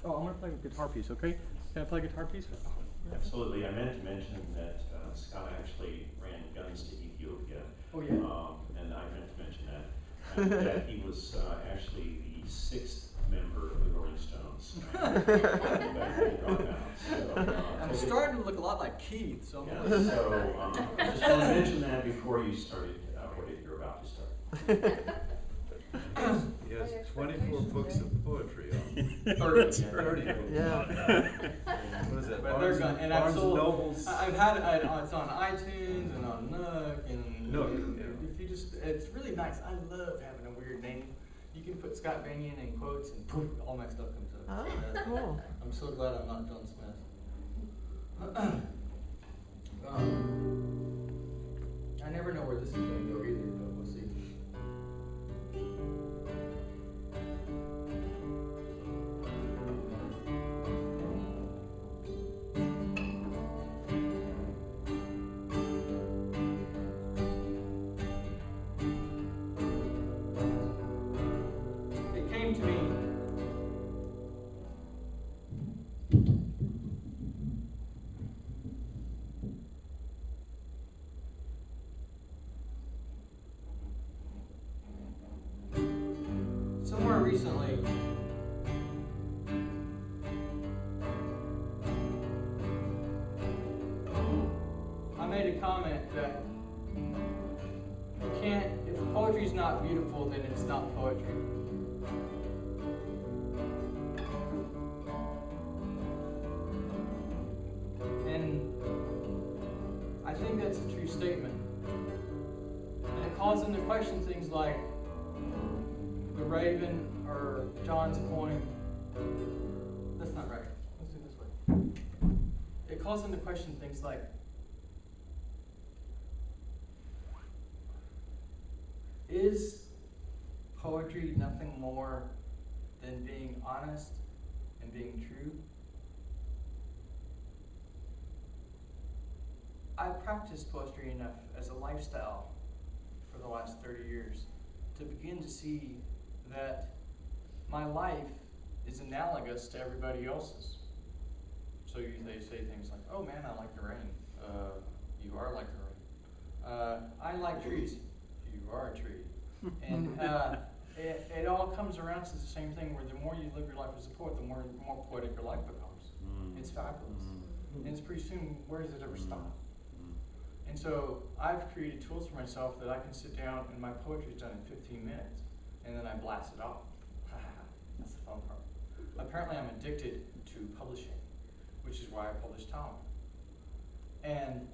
Oh, I'm gonna play a guitar piece, okay? Can I play a guitar piece? Absolutely. I meant to mention that Scott actually ran guns to Ethiopia. Oh, yeah. And I meant to mention that. And that he was actually the 6th member of the Rolling Stones. I'm starting to look a lot like Keith, so yeah, so I just want to mention that before you started what you're about to start. He has 24 books of poetry on. 30. 30 books. Yeah. What is that? But they're gone, and I've Barnes and sold. Nobles. I've had it. It's on iTunes and on Nook and Nook, yeah. if you just, it's really nice. I love having a weird name. You can put Scott Vanya in quotes and poof, all my stuff comes up. Oh, cool. I'm so glad I'm not John Smith. I never know where this is going to go either, but we'll see. It came to me somewhere recently. I made a comment that you can't, if poetry is not beautiful, then it's not poetry. And I think that's a true statement. And it calls into question things like the raven or John's poem. That's not right. Let's do it this way. It calls into question things like is poetry nothing more than being honest and being true? I've practiced poetry enough as a lifestyle for the last 30 years to begin to see that my life is analogous to everybody else's. So they say things like, oh man, I like the rain. You are like the rain. I like trees. You are a tree. And it all comes around to the same thing where the more you live your life as a poet, the more poetic your life becomes. It's fabulous. And it's pretty soon, where does it ever stop? And so I've created tools for myself that I can sit down and my poetry is done in 15 minutes. And then I blast it off. That's the fun part. Apparently I'm addicted to publishing, which is why I publish Tom. And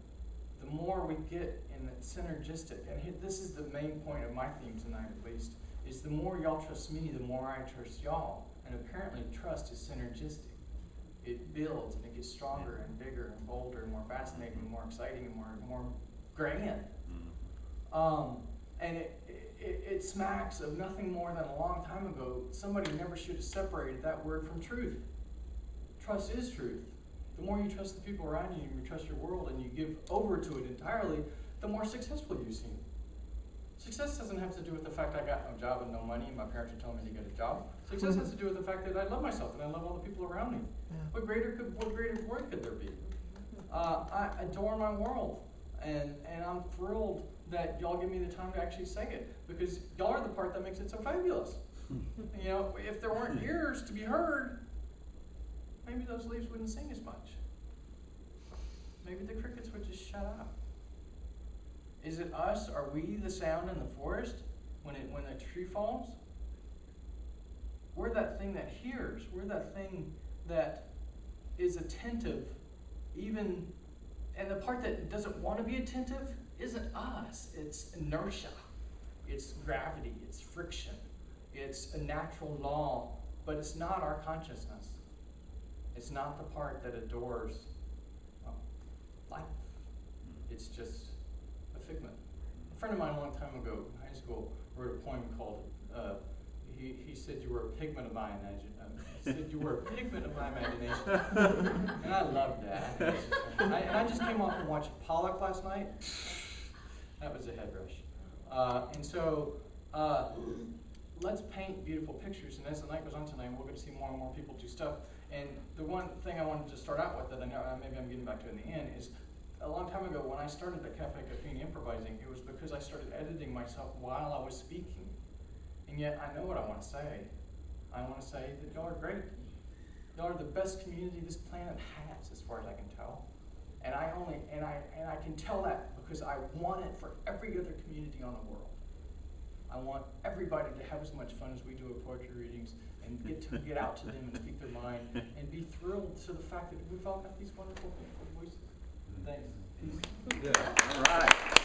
the more we get in that synergistic, and this is the main point of my theme tonight at least, is the more y'all trust me, the more I trust y'all. And apparently trust is synergistic. It builds and it gets stronger and bigger and bolder and more fascinating and more exciting and more grand. And it smacks of nothing more than a long time ago, somebody never should have separated that word from truth. Trust is truth. The more you trust the people around you, and you trust your world, and you give over to it entirely, the more successful you seem. Success doesn't have to do with the fact I got no job and no money, and my parents are telling me to get a job. Success has to do with the fact that I love myself and I love all the people around me. Yeah. What greater word could there be? I adore my world, and I'm thrilled that y'all give me the time to actually say it, because y'all are the part that makes it so fabulous. You know, if there weren't ears to be heard, maybe those leaves wouldn't sing as much. Maybe the crickets would just shut up. Is it us? Are we the sound in the forest when a tree falls? We're that thing that hears. We're that thing that is attentive, even, and the part that doesn't want to be attentive isn't us. It's inertia. It's gravity. It's friction. It's a natural law, but it's not our consciousness. It's not the part that adores life. It's just a figment. A friend of mine a long time ago in high school wrote a poem called, he said you were a pigment of my imagination. He said you were a pigment of my imagination. And I loved that. And I just came off and watched Pollock last night. That was a head rush. And so let's paint beautiful pictures. And as the night goes on tonight, we're going to see more and more people do stuff. And the one thing I wanted to start out with that I know maybe I'm getting back to in the end is a long time ago when I started at Cafe Caffeine improvising, it was because I started editing myself while I was speaking. And yet I know what I want to say. I want to say that y'all are great. Y'all are the best community this planet has, as far as I can tell. And I can tell that because I want it for every other community on the world. I want everybody to have as much fun as we do at poetry readings and get out to them and speak their mind and be thrilled to the fact that we've all got these wonderful, beautiful voices. Thanks. Peace. Yeah. All right.